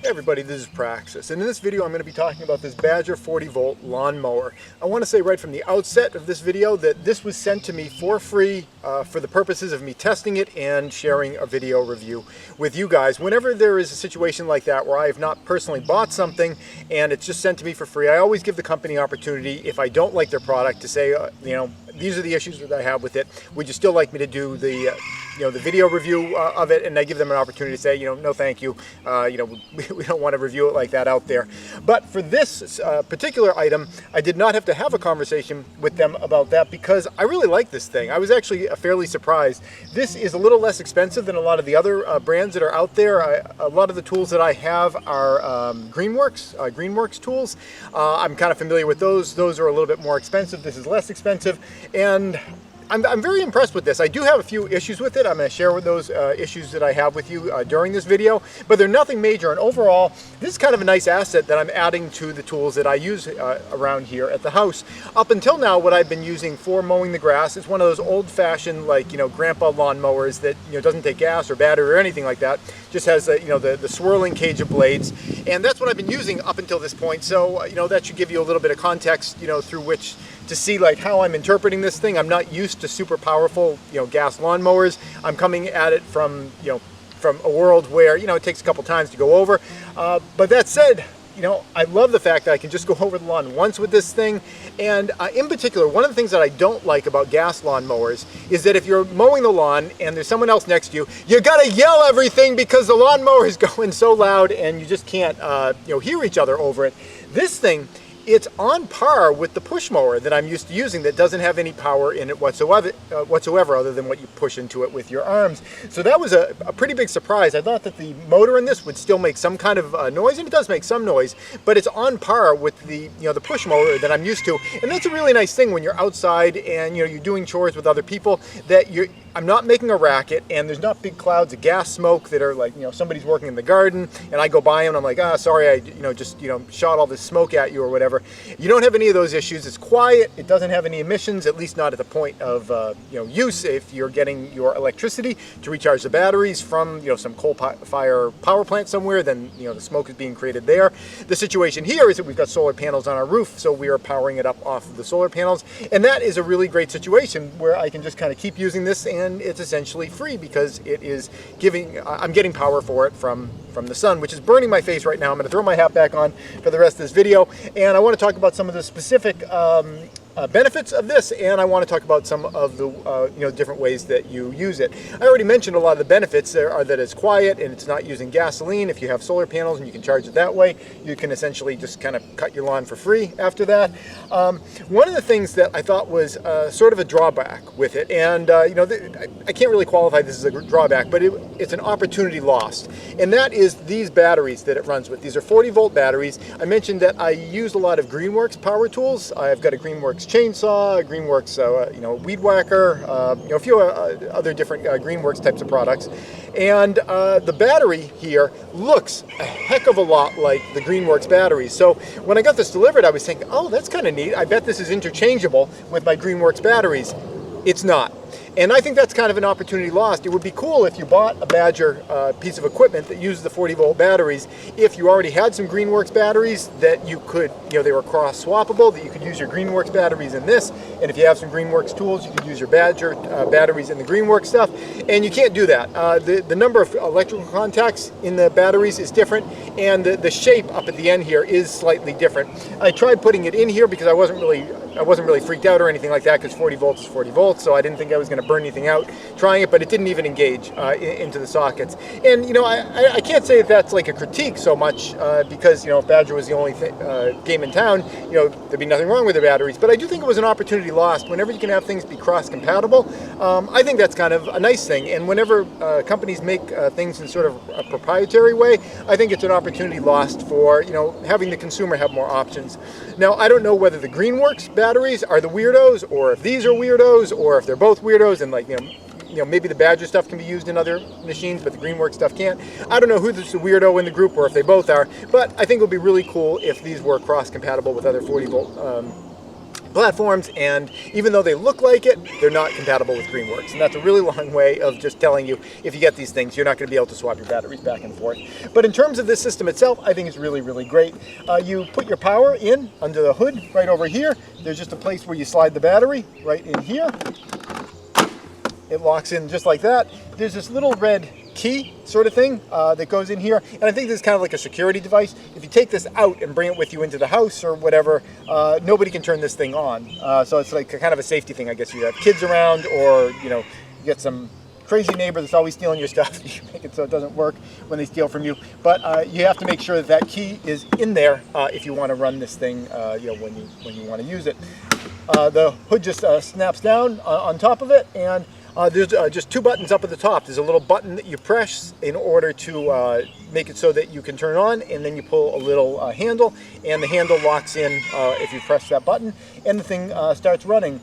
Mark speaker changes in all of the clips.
Speaker 1: Hey everybody, this is Praxis, and in this video I'm going to be talking about this Badger 40 volt lawn mower. I want to say right from the outset of this video that this was sent to me for free for the purposes of me testing it and sharing a video review with you guys. Whenever there is a situation like that where I have not personally bought something and it's just sent to me for free, I always give the company opportunity, if I don't like their product, to say, these are the issues that I have with it. Would you still like me to do the the video review of it? And I give them an opportunity to say, no, thank you. We don't want to review it like that out there. But for this particular item, I did not have to have a conversation with them about that because I really like this thing. I was actually fairly surprised. This is a little less expensive than a lot of the other brands that are out there. A lot of the tools that I have are Greenworks tools. I'm kind of familiar with those. Those are a little bit more expensive. This is less expensive. And I'm very impressed with this. I do have a few issues with it. I'm going to share with those issues that I have with you during this video, but they're nothing major. And overall, this is kind of a nice asset that I'm adding to the tools that I use around here at the house. Up until now, what I've been using for mowing the grass is one of those old-fashioned, grandpa lawn mowers that doesn't take gas or battery or anything like that. Just has the swirling cage of blades, and that's what I've been using up until this point. So that should give you a little bit of context, through which to see how I'm interpreting this thing. I'm not used to super powerful, gas lawnmowers. I'm coming at it from, from a world where, it takes a couple times to go over. But that said, I love the fact that I can just go over the lawn once with this thing. And in particular, one of the things that I don't like about gas lawn mowers is that if you're mowing the lawn and there's someone else next to you, you gotta yell everything because the lawnmower is going so loud and you just can't, hear each other over it. This thing, it's on par with the push mower that I'm used to using that doesn't have any power in it whatsoever other than what you push into it with your arms. So that was a pretty big surprise. I thought that the motor in this would still make some kind of noise, and it does make some noise, but it's on par with the the push mower that I'm used to. And that's a really nice thing when you're outside and you're doing chores with other people, that I'm not making a racket and there's not big clouds of gas smoke that are somebody's working in the garden and I go by and I'm like, sorry, I just shot all this smoke at you or whatever. You don't have any of those issues. It's quiet. It doesn't have any emissions, at least not at the point of use. If you're getting your electricity to recharge the batteries from some coal-fire power plant somewhere, then the smoke is being created there. The situation here is that we've got solar panels on our roof, so we are powering it up off of the solar panels, and that is a really great situation where I can just kind of keep using this, and it's essentially free because it is I'm getting power for it from the sun, which is burning my face right now. I'm going to throw my hat back on for the rest of this video, and I want to talk about some of the specific benefits of this, and I want to talk about some of the different ways that you use it. I already mentioned a lot of the benefits. There are that it's quiet and it's not using gasoline. If you have solar panels and you can charge it that way, you can essentially just kind of cut your lawn for free after that. One of the things that I thought was sort of a drawback with it, and I can't really qualify this as a drawback, but it's an opportunity lost, and that is these batteries that it runs with. These are 40 volt batteries. I mentioned that I use a lot of Greenworks power tools. I've got a Greenworks chainsaw, Greenworks weed whacker, a few other different Greenworks types of products, and the battery here looks a heck of a lot like the Greenworks batteries. So when I got this delivered, I was thinking, oh, that's kind of neat. I bet this is interchangeable with my Greenworks batteries. It's not. And I think that's kind of an opportunity lost. It would be cool if you bought a Badger piece of equipment that uses the 40 volt batteries, if you already had some Greenworks batteries that you could, they were cross swappable, that you could use your Greenworks batteries in this, and if you have some Greenworks tools, you could use your Badger batteries in the Greenworks stuff, and you can't do that. The number of electrical contacts in the batteries is different, and the shape up at the end here is slightly different. I tried putting it in here because I wasn't really freaked out or anything like that, because 40 volts is 40 volts, so I didn't think I was going to burn anything out trying it, but it didn't even engage into the sockets. And I can't say that that's like a critique so much because if Badger was the only game in town, there'd be nothing wrong with the batteries. But I do think it was an opportunity lost. Whenever you can have things be cross-compatible, I think that's kind of a nice thing. And whenever companies make things in sort of a proprietary way, I think it's an opportunity lost for having the consumer have more options. Now, I don't know whether the Greenworks batteries are the weirdos, or if these are weirdos, or if they're both weirdos and maybe the Badger stuff can be used in other machines, but the Greenworks stuff can't. I don't know who's the weirdo in the group or if they both are, but I think it would be really cool if these were cross-compatible with other 40 volt platforms, and even though they look like it, they're not compatible with Greenworks. And that's a really long way of just telling you, if you get these things, you're not going to be able to swap your batteries back and forth. But in terms of this system itself, I think it's really, really great. You put your power in under the hood right over here. There's just a place where you slide the battery right in here. It locks in just like that. There's this little red key sort of thing that goes in here, and I think this is kind of like a security device. If you take this out and bring it with you into the house or wwhatever, nobody can turn this thing on. So it's like kind of a safety thing, I guess. You have kids around, or you get some crazy neighbor that's always stealing your stuff. You make it so it doesn't work when they steal from you. But you have to make sure that that key is in there if you want to run this thing, when you want to use it. The hood just snaps down on top of it, and there's just two buttons up at the top. There's a little button that you press in order to make it so that you can turn on, and then you pull a little handle, and the handle locks in if you press that button, and the thing starts running.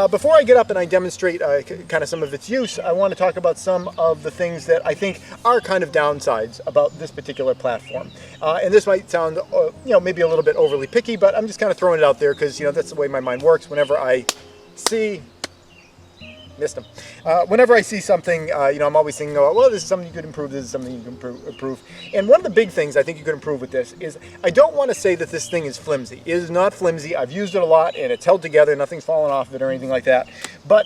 Speaker 1: Before I get up and I demonstrate kind of some of its use, I want to talk about some of the things that I think are kind of downsides about this particular platform. And this might sound, maybe a little bit overly picky, but I'm just kind of throwing it out there because, that's the way my mind works. Whenever I see whenever I see something, I'm always thinking, well, this is something you could improve, this is something you can improve. And one of the big things I think you could improve with this is, I don't want to say that this thing is flimsy. It is not flimsy. I've used it a lot, and it's held together. Nothing's fallen off of it or anything like that. But,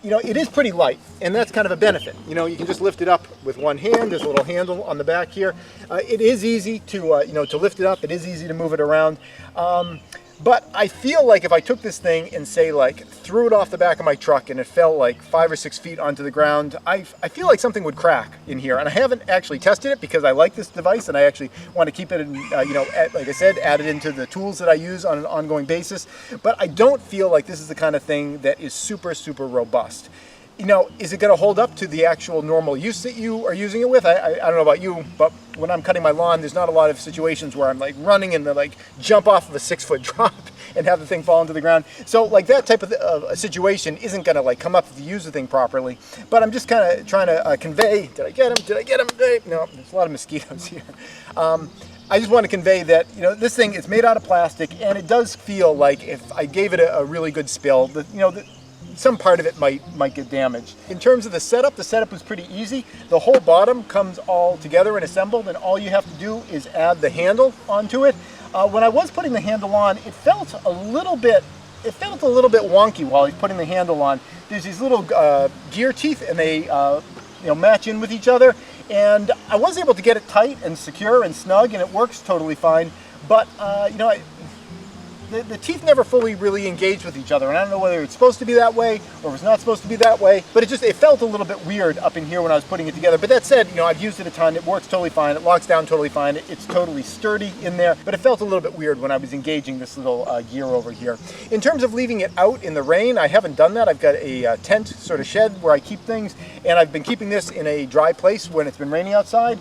Speaker 1: it is pretty light, and that's kind of a benefit. You can just lift it up with one hand. There's a little handle on the back here. It is easy to, to lift it up. It is easy to move it around. But I feel like if I took this thing and say threw it off the back of my truck and it fell like 5 or 6 feet onto the ground, I feel like something would crack in here. And I haven't actually tested it because I like this device and I actually want to keep it, like I said, add it into the tools that I use on an ongoing basis. But I don't feel like this is the kind of thing that is super, super robust. Is it going to hold up to the actual normal use that you are using it with? I don't know about you, but when I'm cutting my lawn, there's not a lot of situations where I'm running and jump off of a 6-foot drop and have the thing fall into the ground. So that type of a situation isn't going to come up if you use the thing properly. But I'm just kind of trying to convey, did I get him? Did I get him? No, there's a lot of mosquitoes here. I just want to convey that, this thing is made out of plastic, and it does feel like if I gave it a really good spill, some part of it might get damaged. In terms of the setup was pretty easy. The whole bottom comes all together and assembled, and all you have to do is add the handle onto it. When I was putting the handle on, it felt a little bit wonky while I was putting the handle on. There's these little gear teeth, and they match in with each other. And I was able to get it tight and secure and snug, and it works totally fine. But the teeth never fully really engaged with each other, and I don't know whether it's supposed to be that way or it's not supposed to be that way, but it felt a little bit weird up in here when I was putting it together. But that said, I've used it a ton. It works totally fine. It locks down totally fine. It's totally sturdy in there, but it felt a little bit weird when I was engaging this little gear over here. In terms of leaving it out in the rain, I haven't done that. I've got a tent sort of shed where I keep things, and I've been keeping this in a dry place when it's been raining outside.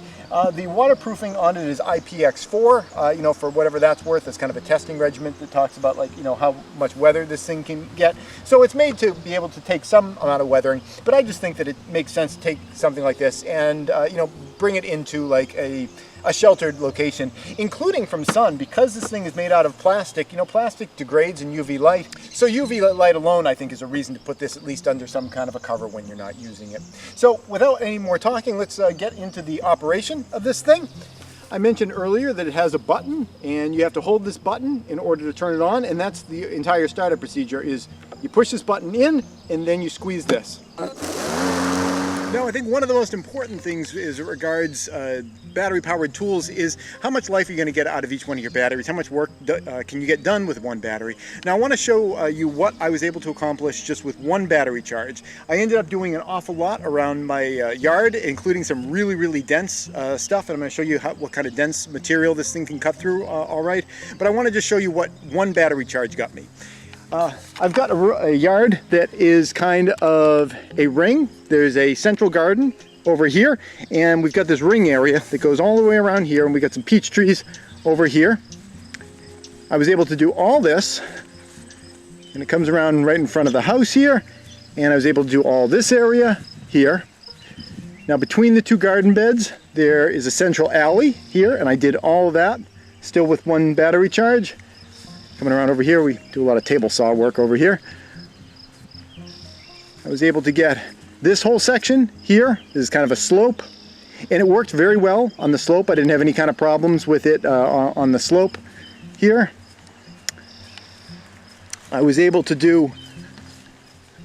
Speaker 1: The waterproofing on it is IPX4, for whatever that's worth. It's kind of a testing regiment that talks about how much weather this thing can get. So it's made to be able to take some amount of weathering, but I just think that it makes sense to take something like this and, bring it into a sheltered location, including from sun, because this thing is made out of plastic. Plastic degrades in UV light. So UV light alone, I think, is a reason to put this at least under some kind of a cover when you're not using it. So without any more talking, let's get into the operation of this thing. I mentioned earlier that it has a button, and you have to hold this button in order to turn it on, and that's the entire startup procedure. Is you push this button in, and then you squeeze this. Now, I think one of the most important things as it regards battery-powered tools is how much life you're going to get out of each one of your batteries, how much work can you get done with one battery. Now, I want to show you what I was able to accomplish just with one battery charge. I ended up doing an awful lot around my yard, including some really, really dense stuff, and I'm going to show you what kind of dense material this thing can cut through all right. But I want to just show you what one battery charge got me. I've got a yard that is kind of a ring. There's a central garden over here, and we've got this ring area that goes all the way around here, and we got some peach trees over here. I was able to do all this, and it comes around right in front of the house here, and I was able to do all this area here. Now, between the two garden beds, there is a central alley here, and I did all of that, still with one battery charge. Coming around over here, we do a lot of table saw work over here. I was able to get this whole section here. This is kind of a slope, and it worked very well on the slope. I didn't have any kind of problems with it on the slope here. I was able to do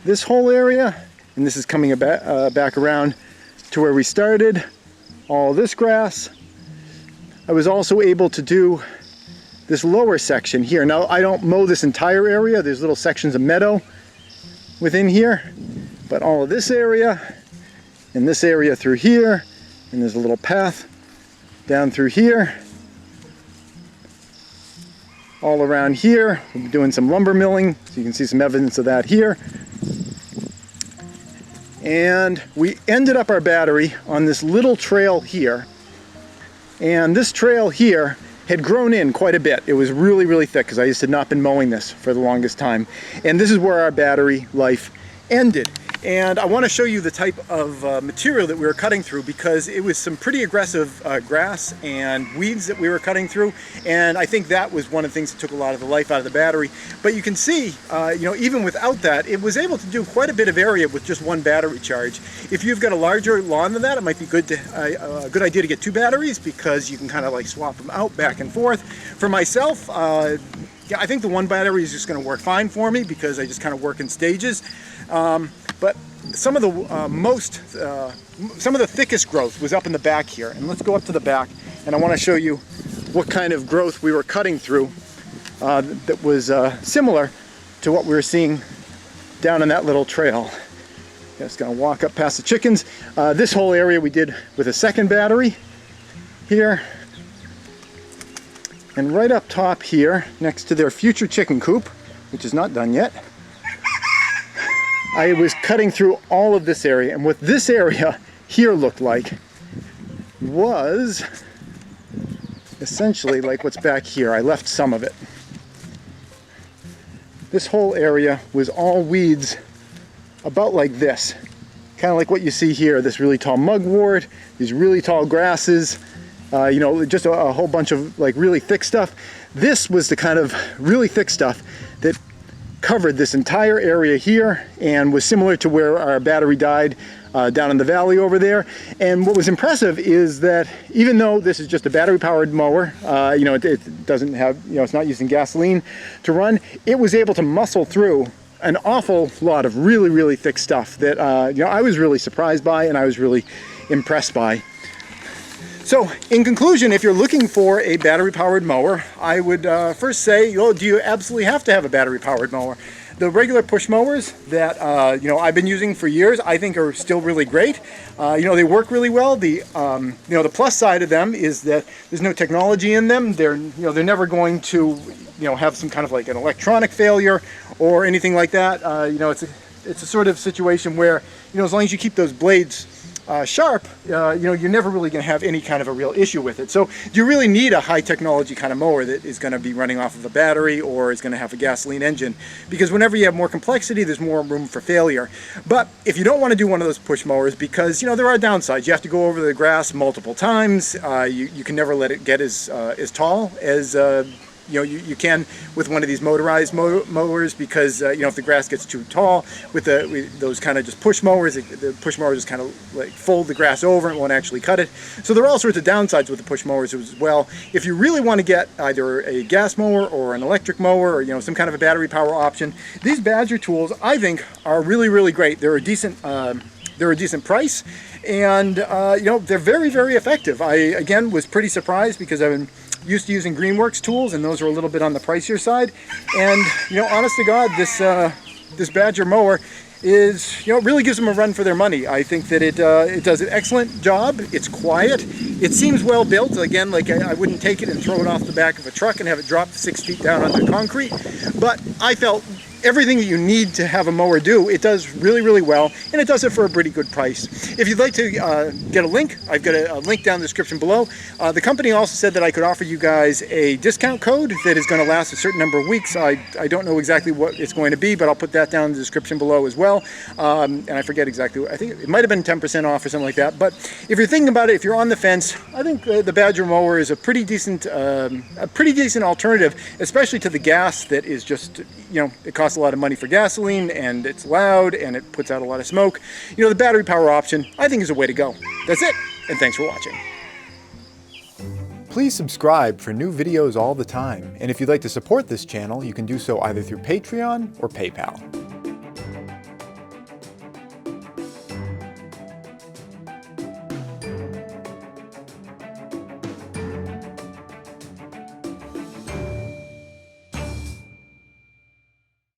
Speaker 1: this whole area, and this is coming back around to where we started, all this grass. I was also able to do this lower section here. Now, I don't mow this entire area. There's little sections of meadow within here, but all of this area and this area through here, and there's a little path down through here. All around here, we'll be doing some lumber milling, so you can see some evidence of that here. And we ended up our battery on this little trail here. And this trail here had grown in quite a bit. It was really, really thick because I just had not been mowing this for the longest time. And this is where our battery life ended. And I want to show you the type of material that we were cutting through, because it was some pretty aggressive grass and weeds that we were cutting through, and I think that was one of the things that took a lot of the life out of the battery. But you can see, you know, even without that, it was able to do quite a bit of area with just one battery charge. If you've got a larger lawn than that, it might be good to, a good idea to get two batteries, because you can kind of like swap them out back and forth. For myself, yeah, I think the one battery is just going to work fine for me, because I just kind of work in stages. But some of the some of the thickest growth was up in the back here, and let's go up to the back, and I want to show you what kind of growth we were cutting through that was similar to what we were seeing down on that little trail. Just gonna walk up past the chickens. This whole area we did with a second battery here, and right up top here next to their future chicken coop, which is not done yet, I was cutting through all of this area, and what this area here looked like was essentially like what's back here. I left some of it. This whole area was all weeds about like this, kind of like what you see here, this really tall mugwort, these really tall grasses, you know, just a whole bunch of like really thick stuff. This was the kind of really thick stuff that covered this entire area here and was similar to where our battery died down in the valley over there. And what was impressive is that even though this is just a battery powered mower, you know, it doesn't have, you know, it's not using gasoline to run, it was able to muscle through an awful lot of really, really thick stuff that, you know, I was really surprised by and I was really impressed by. So, in conclusion, if you're looking for a battery-powered mower, I would first say, oh, do you absolutely have to have a battery-powered mower? The regular push mowers that you know, I've been using for years, I think are still really great. You know, they work really well. The you know, the plus side of them is that there's no technology in them. They're, you know, they're never going to, you know, have some kind of like an electronic failure or anything like that. You know, it's a sort of situation where, you know, as long as you keep those blades sharp, you know, you're never really going to have any kind of a real issue with it. So do you really need a high technology kind of mower that is going to be running off of a battery or is going to have a gasoline engine? Because whenever you have more complexity, there's more room for failure. But if you don't want to do one of those push mowers, because, you know, there are downsides. You have to go over the grass multiple times. You can never let it get as tall as you know, you can with one of these motorized mowers, because you know, if the grass gets too tall with those kind of just push mowers, the push mower just kind of like fold the grass over and won't actually cut it. So there are all sorts of downsides with the push mowers as well. If you really want to get either a gas mower or an electric mower, or, you know, some kind of a battery power option, these Badger tools, I think, are really, really great. They're a decent price, and you know, they're very, very effective. I again was pretty surprised, because I've been used to using Greenworks tools, and those are a little bit on the pricier side. And, you know, honest to God, this Badger mower is, you know, it really gives them a run for their money. I think that it does an excellent job. It's quiet. It seems well built. Again, like I wouldn't take it and throw it off the back of a truck and have it drop 6 feet down onto concrete. But I felt everything that you need to have a mower do. It does really, really well, and it does it for a pretty good price. If you'd like to get a link, I've got a link down in the description below. The company also said that I could offer you guys a discount code that is going to last a certain number of weeks. I don't know exactly what it's going to be, but I'll put that down in the description below as well. And I forget exactly, I think it might have been 10% off or something like that. But if you're thinking about it, if you're on the fence, I think the Badger mower is a pretty decent alternative, especially to the gas that is just, you know, it costs a lot of money for gasoline, and it's loud, and it puts out a lot of smoke. You know, the battery power option, I think, is a way to go. That's it, and thanks for watching. Please subscribe for new videos all the time, and if you'd like to support this channel, you can do so either through Patreon or PayPal.